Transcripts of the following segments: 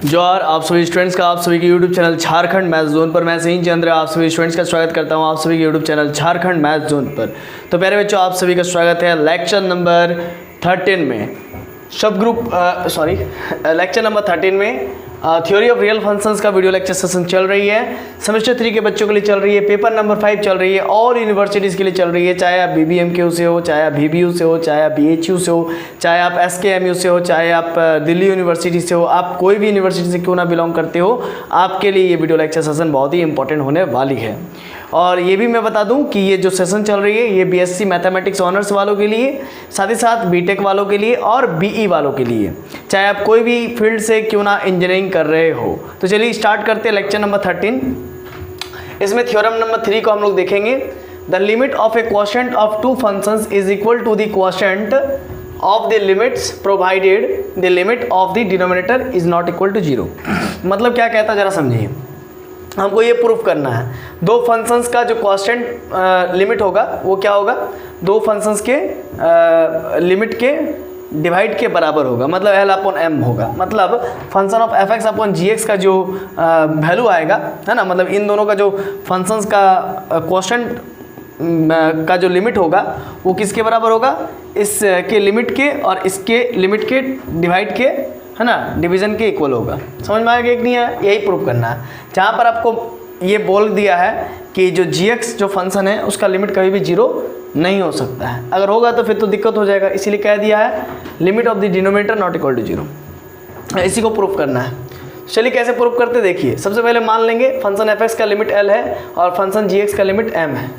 जोहार आप सभी स्टूडेंट्स का, आप सभी के YouTube channel Jharkhand math zone पर मैं सही चंद्र आप सभी स्टूडेंट्स का स्वागत करता हूं आप सभी के YouTube channel Jharkhand math zone पर। तो प्यारे बच्चों, आप सभी का स्वागत है लेक्चर नंबर 13 में, सब ग्रुप लेक्चर नंबर 13 में थ्योरी ऑफ रियल फंक्शंस का वीडियो लेक्चर सेशन चल रही है। सेमेस्टर 3 के बच्चों के लिए चल रही है, पेपर नंबर 5 चल रही है और यूनिवर्सिटीज़ के लिए चल रही है। चाहे आप BBMQ से हो, चाहे आप VBU से हो, चाहे आप BHU से हो, चाहे आप SKMU से हो, चाहे आप दिल्ली यूनिवर्सिटी से हो, आप कोई भी यूनिवर्सिटी से क्यों ना बिलोंग करते हो, आपके लिए ये वीडियो लेक्चर सेशन बहुत ही इंपॉर्टेंट होने वाली है। और ये भी मैं बता दूं कि ये जो सेशन चल रही है ये BSc मैथमेटिक्स ऑनर्स वालों के लिए, साथ ही साथ BTech वालों के लिए और BE वालों के लिए, चाहे आप कोई भी फील्ड से क्यों ना इंजीनियरिंग कर रहे हो। तो चलिए स्टार्ट करते हैं लेक्चर नंबर 13। इसमें थ्योरम नंबर 3 को हम लोग देखेंगे। The limit of a quotient of two functions is equal to the quotient of the limits provided the limit of the denominator is not equal to 0। मतलब क्या कहता है जरा समझिए। हमको ये प्रूफ करना है दो फंक्शंस का जो कांस्टेंट लिमिट होगा वो क्या होगा, दो फंक्शंस के लिमिट के डिवाइड के बराबर होगा, मतलब L/M होगा। मतलब फंक्शन ऑफ f(x/gx) का जो वैल्यू आएगा, है ना, मतलब इन दोनों का जो फंक्शंस का कांस्टेंट का जो लिमिट होगा वो किसके बराबर होगा, इसके लिमिट के और इसके लिमिट के डिवाइड के, है ना, डिवीजन के इक्वल होगा। समझ में आएगा कि नहीं है, यही प्रूव करना है। जहाँ पर आपको ये बोल दिया है कि जो gx जो फंक्शन है उसका लिमिट कभी भी 0 नहीं हो सकता है, अगर होगा तो फिर तो दिक्कत हो जाएगा, इसीलिए कह दिया है limit of the denominator not equal to 0। इसी को प्रूव करना है। चलिए कैसे प्रूव करते देखिए। सबसे पहले मान लेंगे फंक्शन f(x) का लिमिट L है और फंक्शन gx का लिमिट M है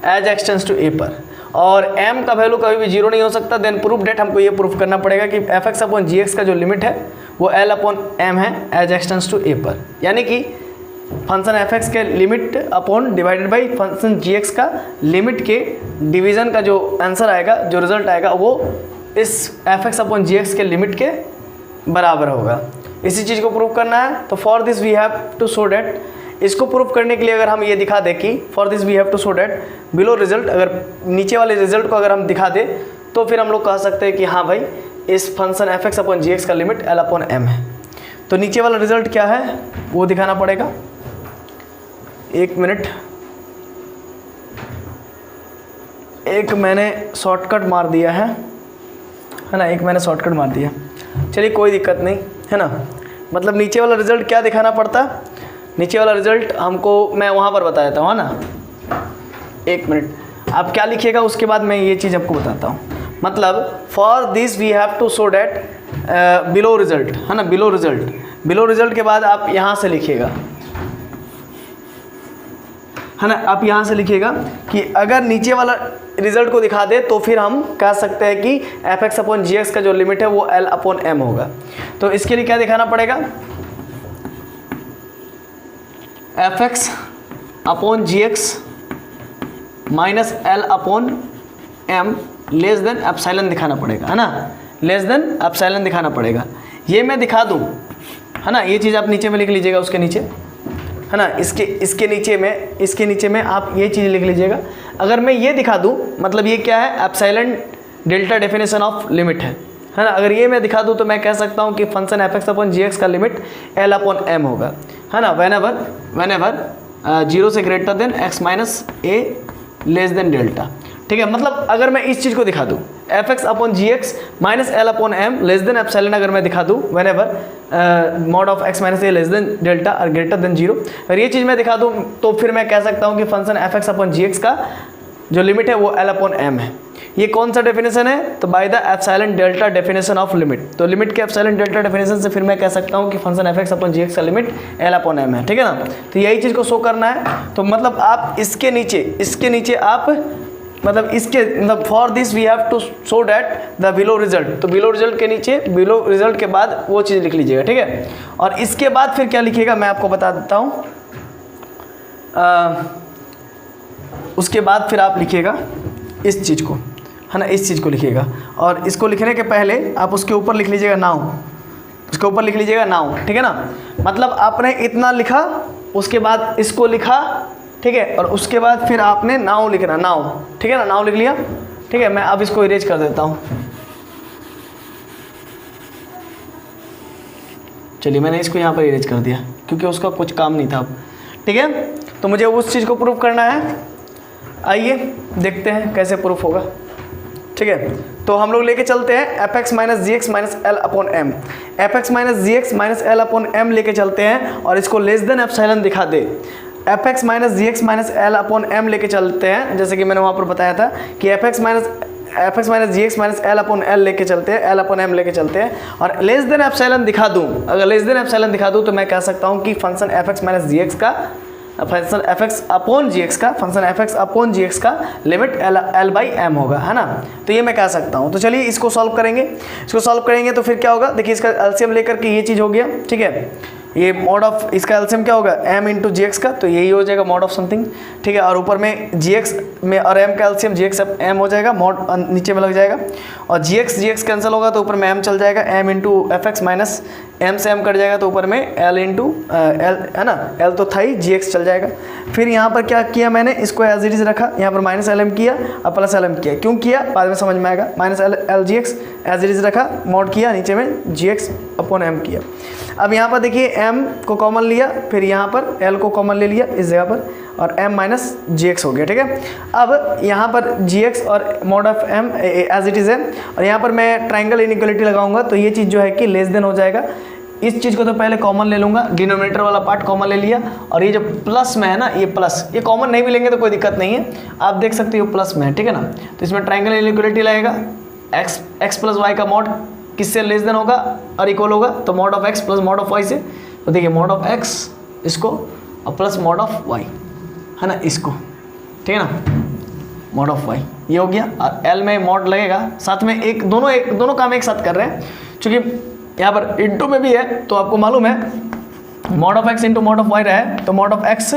as x tends to a पर, और m का वैल्यू कभी भी 0 नहीं हो सकता। देन प्रूफ डेट हमको ये प्रूफ करना पड़ेगा कि f(x/gx) का जो लिमिट है वो L/M है as x tends to a पर, यानी कि फंक्शन f(x) के limit upon divided by function gx का लिमिट के डिवीजन का जो आंसर आएगा, जो रिजल्ट आएगा, वो इस f(x/gx) के लिमिट के बराबर होगा। इसी चीज़ को प्रूफ करना है। तो for this we have to show that, इसको प्रूफ करने के लिए अगर हम ये दिखा दें कि for this we have to show that below result, अगर नीचे वाले रिजल्ट को अगर हम दिखा दें तो फिर हम लोग कह सकते हैं कि हाँ भाई इस फंक्शन f(x/gx) का लिमिट L/M है। तो नीचे वाला रिजल्ट क्या है वो दिखाना पड़ेगा। एक मिनट, एक मैंने शॉर्टकट मार दिया है ना, एक मैंने शॉर्टकट मार दिया। चलिए कोई दिक्कत नहीं, है ना। मतलब नीचे वाला रिजल्ट क्या दिखाना पड़ता, नीचे वाला रिजल्ट हमको मैं वहाँ पर बता देता हूँ, है ना। एक मिनट, आप क्या लिखिएगा उसके बाद मैं ये चीज़ आपको बताता हूँ। मतलब for this we have to show that below result, है ना, बिलो रिजल्ट। बिलो रिजल्ट के बाद आप यहाँ से लिखिएगा, है ना, आप यहाँ से लिखिएगा कि अगर नीचे वाला रिजल्ट को दिखा दे तो फिर हम कह सकते हैं कि f(x/gx) का जो लिमिट है वो L/M होगा। तो इसके लिए क्या दिखाना पड़ेगा, f(x/gx) minus L/M less than epsilon दिखाना पड़ेगा, है ना, लेस देन एप्सिलॉन दिखाना पड़ेगा। ये मैं दिखा दूँ, है ना, ये चीज़ आप नीचे में लिख लीजिएगा, उसके नीचे, है ना, इसके नीचे में आप ये चीज़ लिख लीजिएगा। अगर मैं ये दिखा दूँ, मतलब ये क्या है, epsilon delta definition of limit है ना। अगर ये मैं दिखा दूँ तो मैं कह सकता हूँ कि फंक्शन f(x/gx) का लिमिट L/M होगा, है ना, whenever 0 से greater than x minus a less than delta. ठीक है, मतलब अगर मैं इस चीज़ को दिखा दूँ f(x/gx) minus L/M less than epsilon, अगर मैं दिखा दूँ whenever mod of x minus a less than delta और ग्रेटर देन 0, अगर ये चीज़ मैं दिखा दूँ तो फिर मैं कह सकता हूँ कि फंक्शन f(x/gx) का जो लिमिट है वो L/M है। ये कौन सा डेफिनेशन है, तो by the epsilon delta definition of limit. तो लिमिट के एप्सिलॉन डेल्टा डेफिनेशन से फिर मैं कह सकता हूँ कि फंक्शन f(x/gx) का लिमिट L/M है। ठीक है ना, तो यही चीज़ को शो करना है। तो मतलब आप इसके नीचे आप मतलब for this we have to show that the below result. तो बिलो रिजल्ट के नीचे, बिलो रिजल्ट के बाद वो चीज़ लिख लीजिएगा, ठीक है। और इसके बाद फिर क्या लिखिएगा मैं आपको बता देता हूँ। उसके बाद फिर आप लिखिएगा इस चीज़ को, है ना, इस चीज़ को लिखिएगा। और इसको लिखने के पहले आप उसके ऊपर लिख लीजिएगा नाउ, उसके ऊपर लिख लीजिएगा नाउ, ठीक है ना। मतलब आपने इतना लिखा, उसके बाद इसको लिखा, ठीक है, और उसके बाद फिर आपने नाउ लिखना, नाउ, ठीक है ना, नाउ लिख लिया, ठीक है। मैं अब इसको इरेज कर देता हूँ। चलिए मैंने इसको यहाँ पर इरेज कर दिया क्योंकि उसका कुछ काम नहीं था अब। ठीक है, तो मुझे उस चीज़ को प्रूफ करना है। आइए देखते हैं कैसे प्रूफ होगा। ठीक है, तो हम लोग लेके चलते हैं F X minus G X minus L upon M. F X minus G X minus L upon M लेके चलते हैं और इसको लेस देन एप्सिलॉन दिखा दे। F X minus G X minus L upon M लेके चलते हैं, जैसे कि मैंने वहाँ पर बताया था कि F X minus G X minus L upon L लेके चलते हैं, एल अपॉन एम लेके चलते हैं और लेस देन एप्सिलॉन दिखा दूँ। अगर लेस देन एप्सिलॉन दिखा दूँ तो मैं कह सकता हूँ कि function F X minus G x का फंक्शन एफ एक्स अपॉन जी एक्स का फंक्शन एफ एक्स अपॉन जी एक्स का लिमिट एल बाई एम होगा, है ना। तो ये मैं कह सकता हूँ। तो चलिए इसको सॉल्व करेंगे। इसको सॉल्व करेंगे तो फिर क्या होगा, देखिए इसका एलसीएम लेकर के ये चीज़ हो गया। ठीक है, ये मॉड ऑफ इसका एलसीएम क्या होगा m इंटू जी एक्स का, तो यही हो जाएगा मॉड ऑफ समथिंग। ठीक है, और ऊपर में जी एक्स में और m का एलसीएम जी एक्स m हो जाएगा, मॉड नीचे में लग जाएगा और जी एक्स कैंसिल होगा तो ऊपर में m चल जाएगा, m into F X minus m से m कट जाएगा तो ऊपर में l इंटू एल, है ना, l तो था ही, जी एक्स चल जाएगा। फिर यहाँ पर क्या किया मैंने, इसको एज इट इज रखा, यहाँ पर माइनस एल एम किया और प्लस एल एम किया। क्यों किया बाद में समझ में आएगा। Minus L G X as it is रखा, मॉड किया, नीचे में जी एक्स अपॉन एम किया। अब यहाँ पर देखिए m को कॉमन लिया, फिर यहाँ पर l को कॉमन ले लिया इस जगह पर और m माइनस जी एक्स हो गया। ठीक है, अब यहाँ पर जी एक्स और mod of m as it is है और यहाँ पर मैं ट्राइंगल इनइक्वालिटी लगाऊंगा तो ये चीज़ जो है कि लेस देन हो जाएगा। इस चीज़ को तो पहले कॉमन ले लूँगा, डिनोमिनेटर वाला पार्ट कॉमन ले लिया और ये जो प्लस में है ना, ये प्लस, ये कॉमन नहीं भी लेंगे तो कोई दिक्कत नहीं है, आप देख सकते हो प्लस में है। ठीक है ना, तो इसमें ट्राइंगल इनइक्वालिटी लगेगा, एक्स प्लस वाई का मॉड किससे लेस देन होगा और इक्वल होगा, तो mod of X plus mod of Y से। तो देखिए मॉड ऑफ एक्स इसको और प्लस मॉड ऑफ वाई, है ना, इसको। ठीक है ना, मॉड ऑफ वाई ये हो गया और एल में मॉड लगेगा साथ में, एक दोनों काम एक साथ कर रहे हैं क्योंकि यहाँ पर इंटू में भी है तो आपको मालूम है mod of X into mod of Y रहा है तो mod of X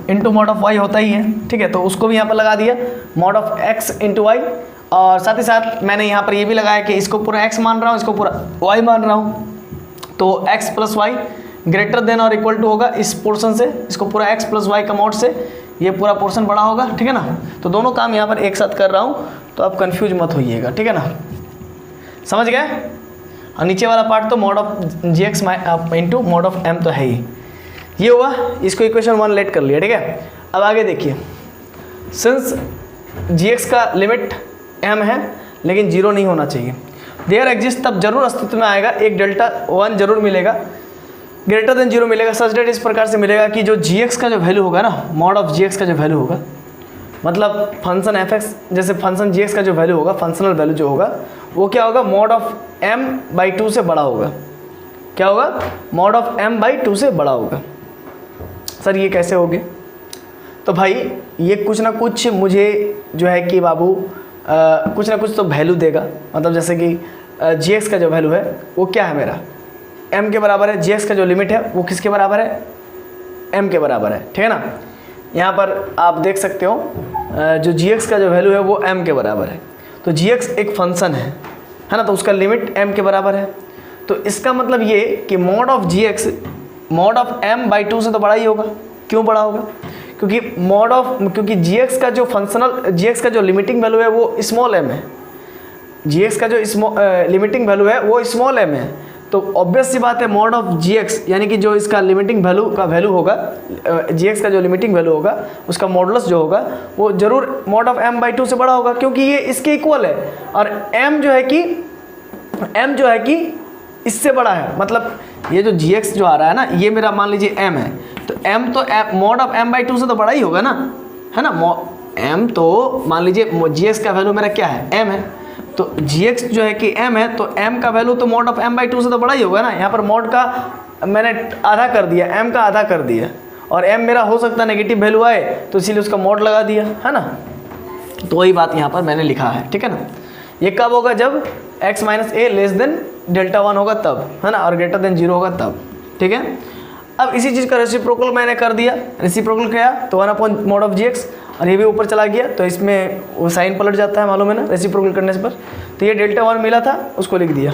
into mod of Y होता ही है। ठीक है, तो उसको भी यहाँ पर लगा दिया mod of X into Y और साथ ही साथ मैंने यहाँ पर ये भी लगाया कि इसको पूरा x मान रहा हूँ, इसको पूरा y मान रहा हूँ, तो x plus Y greater than और इक्वल टू होगा इस पोर्शन से, इसको पूरा x प्लस वाई का मॉड से ये पूरा पोर्शन बड़ा होगा। ठीक है ना, तो दोनों काम यहाँ पर एक साथ कर रहा हूँ तो आप कंफ्यूज मत होइएगा। ठीक है ना, समझ गए। और नीचे वाला पार्ट तो mod of G X into mod of M तो है ही, ये हुआ। इसको इक्वेशन 1 लेट कर लिया। ठीक है, अब आगे देखिए, सिंस जी एक्स का लिमिट m है लेकिन 0 नहीं होना चाहिए, देयर एग्जिस्ट, तब जरूर अस्तित्व में आएगा एक डेल्टा 1 जरूर मिलेगा, ग्रेटर देन 0 मिलेगा, सच डेट इस प्रकार से मिलेगा कि जो जी एक्स का जो वैल्यू होगा ना, मॉड ऑफ जी एक्स का जो वैल्यू होगा, मतलब फंक्शन एफ एक्स जैसे फंक्शन जी एक्स का जो वैल्यू होगा, फंक्शनल वैल्यू जो होगा वो क्या होगा, मॉड ऑफ m/2 से बड़ा होगा। क्या होगा, मॉड ऑफ m/2 से बड़ा होगा। सर ये कैसे हो गया, तो भाई ये कुछ ना कुछ मुझे जो है कि बाबू कुछ ना कुछ तो वैल्यू देगा। मतलब जैसे कि जी एक्स का जो वैल्यू है वो क्या है, मेरा m के बराबर है, जी एक्स का जो लिमिट है वो किसके बराबर है, m के बराबर है। ठीक है ना, यहाँ पर आप देख सकते हो जो जी एक्स का जो वैल्यू है वो m के बराबर है, तो जी एक्स एक फंक्शन है ना, तो उसका लिमिट m के बराबर है। तो इसका मतलब ये कि mod of G X mod of m/2 से तो बड़ा ही होगा। क्यों बड़ा होगा, क्योंकि जी एक्स का जो फंक्शनल जी एक्स का जो लिमिटिंग वैल्यू है वो स्मॉल m है, जी एक्स का जो लिमिटिंग वैल्यू है वो स्मॉल m है। तो ऑब्वियस सी बात है मॉड ऑफ जी एक्स यानी कि जो इसका लिमिटिंग वैल्यू का वैल्यू होगा, जी एक्स का जो लिमिटिंग वैल्यू होगा उसका मॉडुलस जो होगा वो जरूर मॉड ऑफ m/2 से बड़ा होगा, क्योंकि ये इसके इक्वल है और m जो है कि इससे बड़ा है। मतलब ये जो जी एक्स जो आ रहा है ना, ये मेरा मान लीजिए m है, तो m तो मॉड ऑफ m/2 से तो बड़ा ही होगा ना, है ना। m तो मान लीजिए जी एक्स का वैल्यू मेरा क्या है, m है, तो जी एक्स जो है कि m है, तो m का वैल्यू तो मॉड ऑफ m/2 से तो बड़ा ही होगा ना। यहाँ पर मॉड का मैंने आधा कर दिया, m का आधा कर दिया, और m मेरा हो सकता है नेगेटिव वैल्यू आए तो इसीलिए उसका मॉड लगा दिया, है ना। तो वही बात यहाँ पर मैंने लिखा है। ठीक है ना, ये कब होगा, जब x माइनस ए लेस देन डेल्टा 1 होगा तब, है ना, और ग्रेटर देन 0 होगा तब। ठीक है, अब इसी चीज़ का रेसिप्रोकल मैंने कर दिया, रेसिप्रोकल किया तो 1 मॉड ऑफ जी एक्स, और ये भी ऊपर चला गया तो इसमें वो साइन पलट जाता है, मालूम है ना, रेसिप्रोकल करने पर। तो ये डेल्टा 1 मिला था उसको लिख दिया।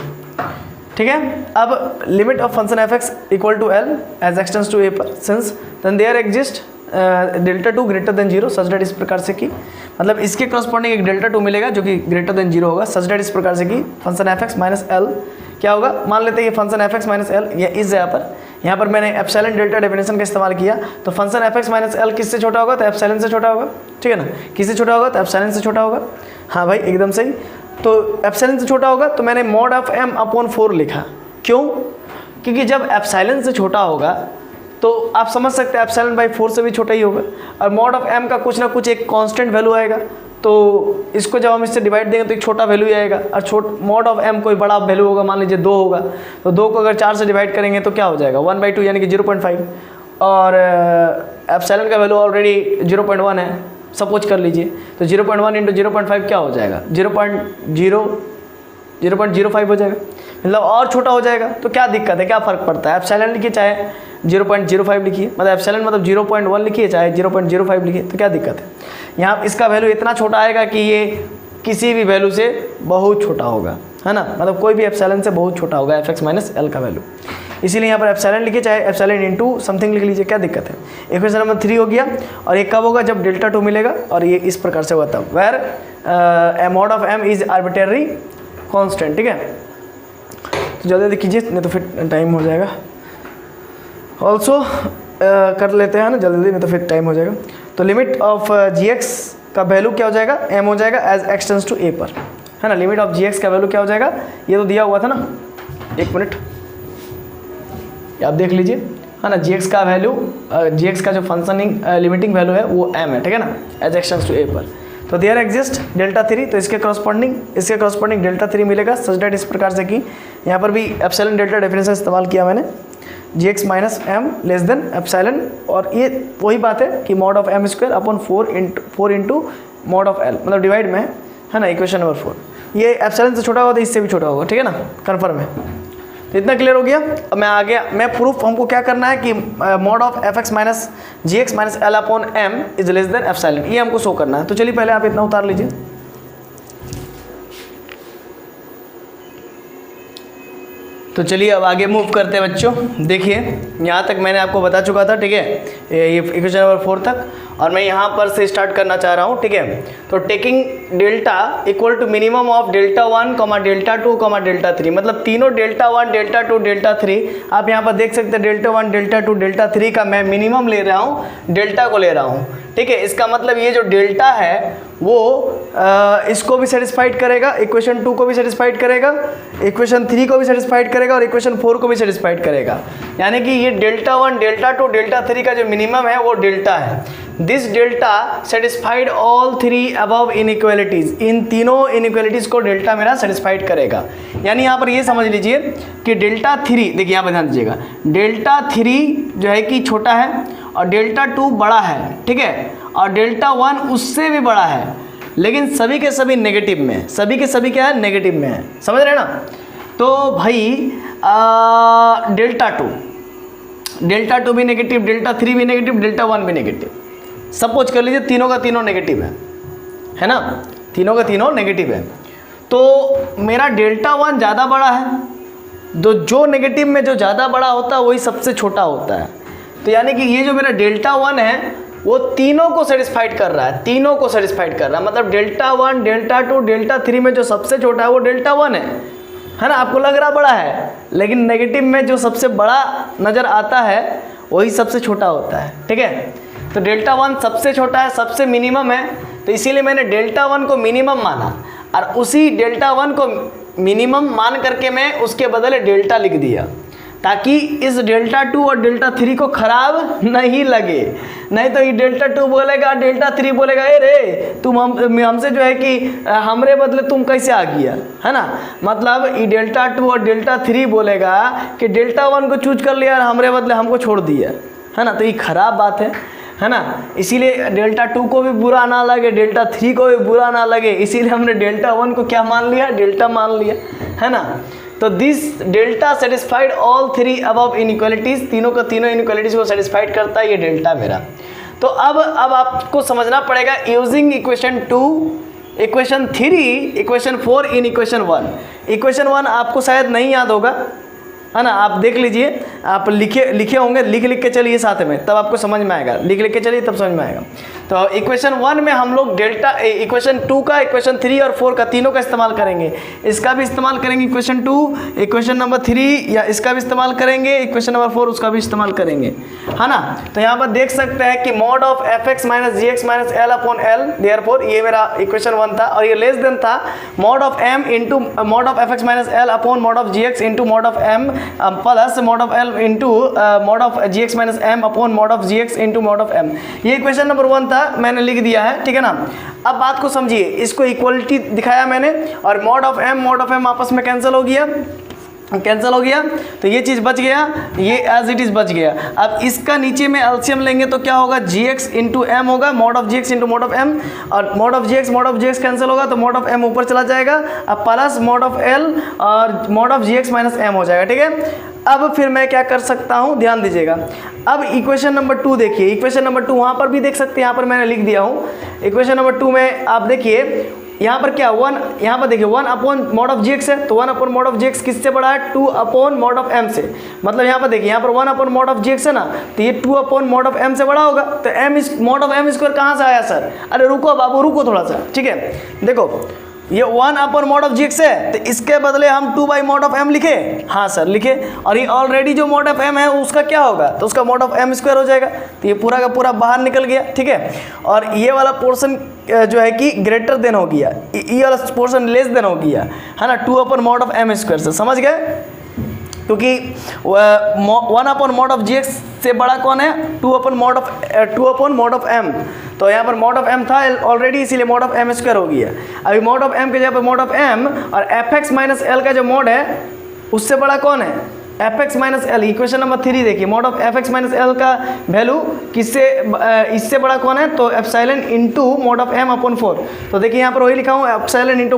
ठीक है, अब limit of function F X equal to L as X tends to A पर since then there exist delta two greater than zero such that इस प्रकार से कि मतलब इसके करस्पॉन्डिंग एक डेल्टा टू मिलेगा जो कि ग्रेटर देन जीरो होगा सच डेट इस प्रकार से कि function F X minus L क्या होगा, मान लेते हैं ये function F X minus L ये इस यहाँ पर मैंने एप्सिलॉन डेल्टा डेफिनेशन का इस्तेमाल किया तो function F X minus L किससे छोटा होगा, तो एप्सिलॉन से छोटा होगा, ठीक है ना, किससे छोटा होगा तो एप्सिलॉन से छोटा होगा। हाँ भाई एकदम सही, तो एप्सिलॉन से छोटा होगा तो मैंने मॉड ऑफ एम अपॉन 4 लिखा, क्यों, क्योंकि जब एप्सिलॉन से छोटा होगा तो आप समझ सकते हैं एप्सिलॉन बाई 4 से भी छोटा ही होगा और मॉड ऑफ एम का कुछ ना कुछ एक कांस्टेंट वैल्यू आएगा तो इसको जब हम इससे डिवाइड देंगे तो एक छोटा वैल्यू ही आएगा और मॉड ऑफ एम कोई बड़ा वैल्यू होगा, मान लीजिए 2 होगा तो 2 को अगर 4 से डिवाइड करेंगे तो क्या हो जाएगा 1/2 यानी कि 0.5 और एप्सिलॉन का वैल्यू ऑलरेडी 0.1 है सपोज कर लीजिए तो 0.1 इंटू 0.5 क्या हो जाएगा 0.05 हो जाएगा, मतलब और छोटा हो जाएगा। तो क्या दिक्कत है, क्या फ़र्क पड़ता है, एप्सिलॉन लिखिए चाहे 0.05 लिखिए, मतलब एप्सिलॉन मतलब 0.1 लिखिए चाहे 0.05 लिखिए, तो क्या दिक्कत है। यहाँ इसका वैल्यू इतना छोटा आएगा कि ये किसी भी वैल्यू से बहुत छोटा होगा, है ना, मतलब कोई भी एप्सिलॉन से बहुत छोटा होगा एफ एक्स माइनस एल का वैल्यू, इसीलिए यहाँ पर एप्सिलॉन लिखिए चाहे एप्सिलॉन इंटू समथिंग लिख लीजिए, क्या दिक्कत है। इक्वेशन नंबर 3 हो गया और ये कब होगा जब डेल्टा 2 मिलेगा और ये इस प्रकार से होगा तब where mod of M is arbitrary constant, ठीक है। तो जल्दी कीजिए नहीं तो फिर टाइम हो जाएगा, ऑल्सो कर लेते हैं ना जल्दी नहीं तो फिर टाइम हो जाएगा। तो लिमिट ऑफ जी एक्स का वैल्यू क्या हो जाएगा, एम हो जाएगा as x tends to A पर, है ना। लिमिट ऑफ जी एक्स का वैल्यू क्या हो जाएगा, ये तो दिया हुआ था ना, एक मिनट आप देख लीजिए, है ना। जी एक्स का वैल्यू जी एक्स का जो फंक्शनिंग लिमिटिंग वैल्यू है वो एम है, ठीक है ना, as x tends to A पर। तो देयर एग्जिस्ट डेल्टा 3, तो इसके करस्पॉन्डिंग डेल्टा 3 मिलेगा सच डेट इस प्रकार से कि यहाँ पर भी एप्सिलॉन डेल्टा डेफिनेशन इस्तेमाल किया मैंने, G X minus M less than epsilon, और ये वही बात है कि mod of M square upon 4 into mod of L, मतलब डिवाइड में है ना, इक्वेशन नंबर 4। ये एप्सिलॉन से छोटा होगा तो इससे भी छोटा होगा, ठीक है ना, कन्फर्म है। तो इतना क्लियर हो गया। अब मैं आ गया, मैं प्रूफ हमको क्या करना है कि mod of F X minus G X minus L upon M is less than epsilon, ये हमको शो करना है। तो चलिए पहले आप इतना उतार लीजिए। तो चलिए अब आगे मूव करते हैं बच्चों। देखिए यहाँ तक मैंने आपको बता चुका था, ठीक है, ये इक्वेशन नंबर 4 तक, और मैं यहाँ पर से स्टार्ट करना चाह रहा हूँ, ठीक है। तो taking delta equal to minimum of delta 1, delta 2, delta 3, मतलब तीनों डेल्टा 1, डेल्टा 2, डेल्टा 3 आप यहाँ पर देख सकते हैं। डेल्टा 1, डेल्टा 2, डेल्टा 3 का मैं मिनिमम ले रहा हूँ, डेल्टा को ले रहा हूँ, ठीक है। इसका मतलब ये जो डेल्टा है वो इसको भी सेटिस्फाइड करेगा, इक्वेशन 2 को भी सेटिस्फाइड करेगा, इक्वेशन 3 को भी सेटिस्फाइड करेगा और इक्वेशन 4 को भी सेटिस्फाइड करेगा। यानी कि ये डेल्टा 1, डेल्टा 2, डेल्टा 3 का जो मिनिमम है वो डेल्टा है। This delta satisfied all 3 above inequalities, इन तीनों इनइक्वालिटीज को डेल्टा मेरा सेटिस्फाइड करेगा। यानी यहाँ पर ये समझ लीजिए कि डेल्टा 3, देखिए यहाँ पर ध्यान दीजिएगा, डेल्टा 3 जो है कि छोटा है और डेल्टा 2 बड़ा है, ठीक है, और डेल्टा 1 उससे भी बड़ा है, लेकिन सभी के सभी नेगेटिव में, सभी के सभी क्या है, नेगेटिव में है, समझ रहे हैं ना। तो भाई डेल्टा 2 भी नेगेटिव, डेल्टा 3 भी नेगेटिव, डेल्टा 1 भी नेगेटिव, सपोज कर लीजिए तीनों का तीनों नेगेटिव है ना, तीनों का तीनों नेगेटिव है। तो मेरा डेल्टा 1 ज़्यादा बड़ा है, तो जो नेगेटिव में जो ज़्यादा बड़ा होता है वही सबसे छोटा होता है। तो यानी कि ये जो मेरा डेल्टा 1 है वो तीनों को सेटिस्फाइड कर रहा है, तीनों को सेटिस्फाइड कर रहा है, मतलब डेल्टा 1, डेल्टा 2, डेल्टा 3 में जो सबसे छोटा है वो डेल्टा 1 है ना। आपको लग रहा बड़ा है, लेकिन नेगेटिव में जो सबसे बड़ा नज़र आता है वही सबसे छोटा होता है, ठीक है। तो डेल्टा 1 सबसे छोटा है, सबसे मिनिमम है, तो इसीलिए मैंने डेल्टा 1 को मिनिमम माना और उसी डेल्टा 1 को मिनिमम मान करके मैं उसके बदले डेल्टा लिख दिया, ताकि इस डेल्टा 2 और डेल्टा 3 को खराब नहीं लगे। नहीं तो ये डेल्टा 2 बोलेगा, डेल्टा 3 बोलेगा, ए रे तुम हमसे जो है कि हमरे बदले तुम कैसे आ गया, है ना। मतलब ये डेल्टा 2 और डेल्टा 3 बोलेगा कि डेल्टा 1 को चूज कर लिया और हमरे बदले हमको छोड़ दिया, है ना। तो ये खराब बात है ना। इसीलिए डेल्टा 2 को भी बुरा ना लगे, डेल्टा 3 को भी बुरा ना लगे, इसीलिए हमने डेल्टा 1 को क्या मान लिया, डेल्टा मान लिया, है ना। तो this delta satisfied all 3 above inequalities, तीनों का तीनों इनइक्वालिटीज को सेटिस्फाइड करता है ये डेल्टा मेरा। तो अब आपको समझना पड़ेगा using equation 2, equation 3, equation 4 in equation 1। Equation 1 आपको शायद नहीं याद होगा, है ना। आप देख लीजिए, आप लिखे होंगे, लिख के चलिए साथ में, तब आपको समझ में आएगा। लिख के चलिए तब समझ में आएगा। तो इक्वेशन 1 में हम लोग डेल्टा, इक्वेशन 2 का, इक्वेशन 3 और 4 का, तीनों का इस्तेमाल करेंगे। इसका भी इस्तेमाल करेंगे इक्वेशन 2, इक्वेशन नंबर 3 या इसका भी इस्तेमाल करेंगे, इक्वेशन नंबर 4 उसका भी इस्तेमाल करेंगे, है ना। तो यहाँ पर देख सकते हैं कि mod of fx minus gx minus L upon L, therefore ये मेरा इक्वेशन 1 था, और ये लेस देन था mod of m into mod of fx minus L upon mod of gx into mod of m plus mod of l into mod of gx minus m upon mod of gx into mod of m। ये equation number 1 था, मैंने लिख दिया है, ठीक है ना। अब बात को समझिए, इसको इक्वलिटी दिखाया मैंने, और मॉड ऑफ m आपस में कैंसिल हो गया, तो ये चीज़ बच गया, ये एज इट इज़ बच गया। अब इसका नीचे में एलसीएम लेंगे तो क्या होगा, gx इंटू एम होगा, mod of gx into mod of m, और मॉड ऑफ gx कैंसिल होगा तो मॉड ऑफ m ऊपर चला जाएगा, अब प्लस मॉड ऑफ l और mod of gx minus m हो जाएगा, ठीक है। अब फिर मैं क्या कर सकता हूँ, ध्यान दीजिएगा। अब इक्वेशन नंबर 2 देखिए, इक्वेशन नंबर 2 वहाँ पर भी देख सकते हैं, यहाँ पर मैंने लिख दिया हूँ। इक्वेशन नंबर 2 में आप देखिए, यहाँ पर क्या 1, यहाँ पर देखिए 1 अपॉन मॉड ऑफ gx है, तो 1 अपॉन मॉड ऑफ gx किससे बड़ा है, 2 अपॉन मॉड ऑफ m से। मतलब यहाँ पर देखिए, यहाँ पर 1 अपॉन मॉड ऑफ gx है ना, तो ये 2 अपॉन मॉड ऑफ m से बड़ा होगा। तो मॉड ऑफ m स्क्वायर कहाँ से आया सर? अरे रुको बाबू, रुको थोड़ा सा, ठीक है। देखो ये 1 अपॉन मॉड ऑफ gx है, तो इसके बदले हम 2 बाई मॉड ऑफ m लिखे, हाँ सर लिखे, और ये ऑलरेडी जो मॉड ऑफ m है उसका क्या होगा, तो उसका मॉड ऑफ m स्क्वायर हो जाएगा। तो ये पूरा का पूरा बाहर निकल गया, ठीक है। और ये वाला पोर्शन जो है कि ग्रेटर देन हो गया, ये वाला पोर्शन लेस देन हो गया, है ना, 2 upon mod of m square से, समझ गए। क्योंकि 1 अपॉन मॉड ऑफ gx से बड़ा कौन है, 2 अपॉन मॉड ऑफ m। तो यहाँ पर मॉड ऑफ m था ऑलरेडी, इसीलिए मॉड ऑफ m स्क्वायर हो गया। अभी मॉड ऑफ m के जगह पर मॉड ऑफ m, और fx माइनस एल का जो मॉड है उससे बड़ा कौन है, fx minus L. Equation number 3 देखिए, mod of fx minus L का वैल्यू किससे, इससे बड़ा कौन है, तो epsilon into mod of m upon 4। तो देखिए यहाँ पर वही लिखा हूँ, epsilon into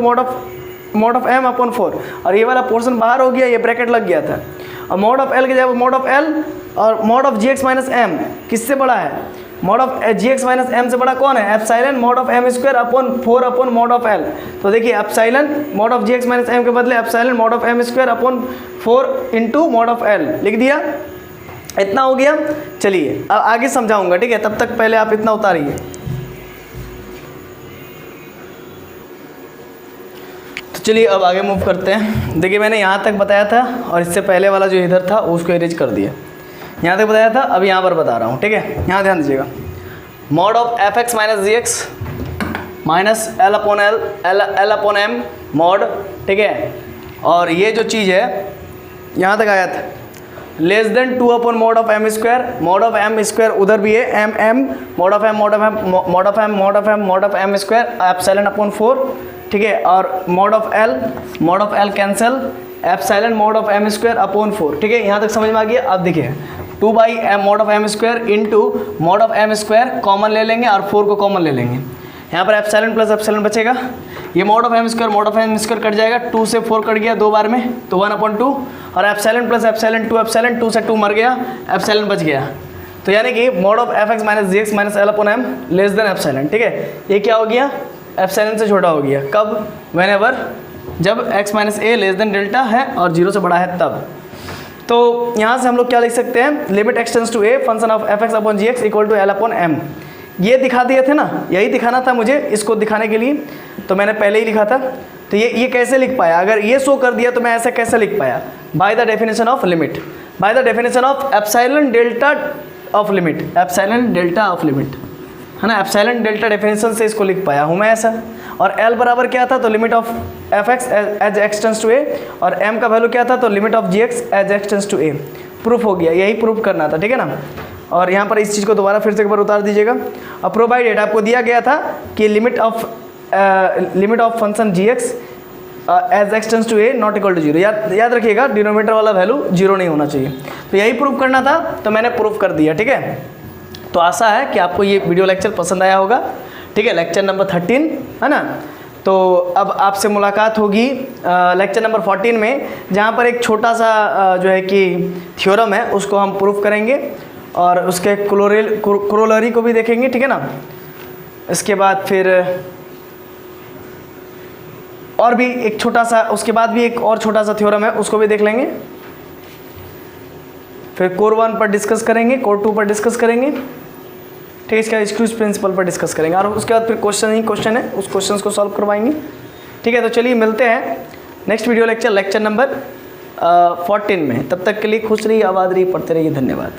mod of m upon 4, और ये वाला पोर्शन बाहर हो गया, ये ब्रैकेट लग गया था। और मॉड ऑफ l के जगह मॉड ऑफ l, और mod of gx minus m किससे बड़ा है, mod of gx minus m से बड़ा कौन है, epsilon mod of m square upon 4 upon mod of l। तो देखिए epsilon mod of gx minus m के बदले epsilon mod of m square upon 4 into mod of l लिख दिया। इतना हो गया, चलिए अब आगे समझाऊंगा, ठीक है। तब तक पहले आप इतना उतारिए। तो चलिए अब आगे मूव करते हैं। देखिए मैंने यहाँ तक बताया था, और इससे पहले वाला जो इधर था उसको इरेज कर दिया। यहाँ तक बताया था, अब यहाँ पर बता रहा हूँ, ठीक है। यहाँ ध्यान दीजिएगा, mod of fx minus gx minus L upon m mod, ठीक है। और ये जो चीज़ है यहाँ तक आया था, less than 2 upon mod of m square, mod of m square उधर भी है, m mod of m square epsilon upon 4, ठीक है। और mod of l cancel, epsilon mod of m square upon 4, ठीक है। यहाँ तक समझ में आ गया। अब देखिए 2 by m mod of m square into mod of m square common ले लेंगे, और 4 को कॉमन ले लेंगे। यहाँ पर एप्सिलॉन प्लस एप्सिलॉन बचेगा, ये mod of m square cut जाएगा, 2 से 4 कट गया 2 बार में, तो 1 अपॉन 2, और एप्सिलॉन प्लस एप्सिलॉन 2 से 2 मर गया, एप्सिलॉन बच गया। तो यानी कि mod of fx minus gx minus L upon m less than epsilon, ठीक है। ये क्या हो गया, एप्सिलॉन से छोटा हो गया, कब, व्हेनेवर जब x माइनस ए लेस देन डेल्टा है और 0 से बड़ा है तब। तो यहाँ से हम लोग क्या लिख सकते हैं, limit x tends to a function of fx upon gx equal to L upon m। ये दिखा दिए थे ना, यही दिखाना था मुझे, इसको दिखाने के लिए तो मैंने पहले ही लिखा था। तो ये कैसे लिख पाया, अगर ये शो कर दिया तो मैं ऐसे कैसे लिख पाया, by the definition of limit, by the definition of epsilon delta of limit, epsilon delta of limit, है ना। एप्सिलॉन डेल्टा डेफिनेशन से इसको लिख पाया हूँ मैं ऐसा। और l बराबर क्या था, तो limit of fx as x tends to a, और m का वैल्यू क्या था, तो limit of gx as x tends to a। Proof हो गया, यही प्रूफ करना था, ठीक है ना। और यहाँ पर इस चीज़ को दोबारा फिर से एक बार उतार दीजिएगा। अब प्रोवाइडेड आपको दिया गया था कि limit of function gx as x tends to a not equal to 0। याद रखिएगा, डिनोमिनेटर वाला वैल्यू 0 नहीं होना चाहिए। तो यही प्रूफ करना था, तो मैंने प्रूफ कर दिया, ठीक है। तो आशा है कि आपको ये वीडियो लेक्चर पसंद आया होगा, ठीक है। लेक्चर नंबर 13 है ना। तो अब आपसे मुलाकात होगी लेक्चर नंबर 14 में, जहाँ पर एक छोटा सा जो है कि थ्योरम है उसको हम प्रूफ करेंगे, और उसके क्रोलरी को भी देखेंगे, ठीक है ना। इसके बाद फिर और भी एक छोटा सा, उसके बाद भी एक और छोटा सा थ्योरम है उसको भी देख लेंगे। फिर कोर 1 पर डिस्कस करेंगे, कोर 2 पर डिस्कस करेंगे, ठीक है। इसके बाद स्क्यूज प्रिंसिपल पर डिस्कस करेंगे और उसके बाद फिर क्वेश्चन है, उस क्वेश्चन को सॉल्व करवाएंगे, ठीक है। तो चलिए मिलते हैं नेक्स्ट वीडियो लेक्चर नंबर 14 में। तब तक के लिए खुश रहिए, आबाद रहिए, पढ़ते रहिए। धन्यवाद।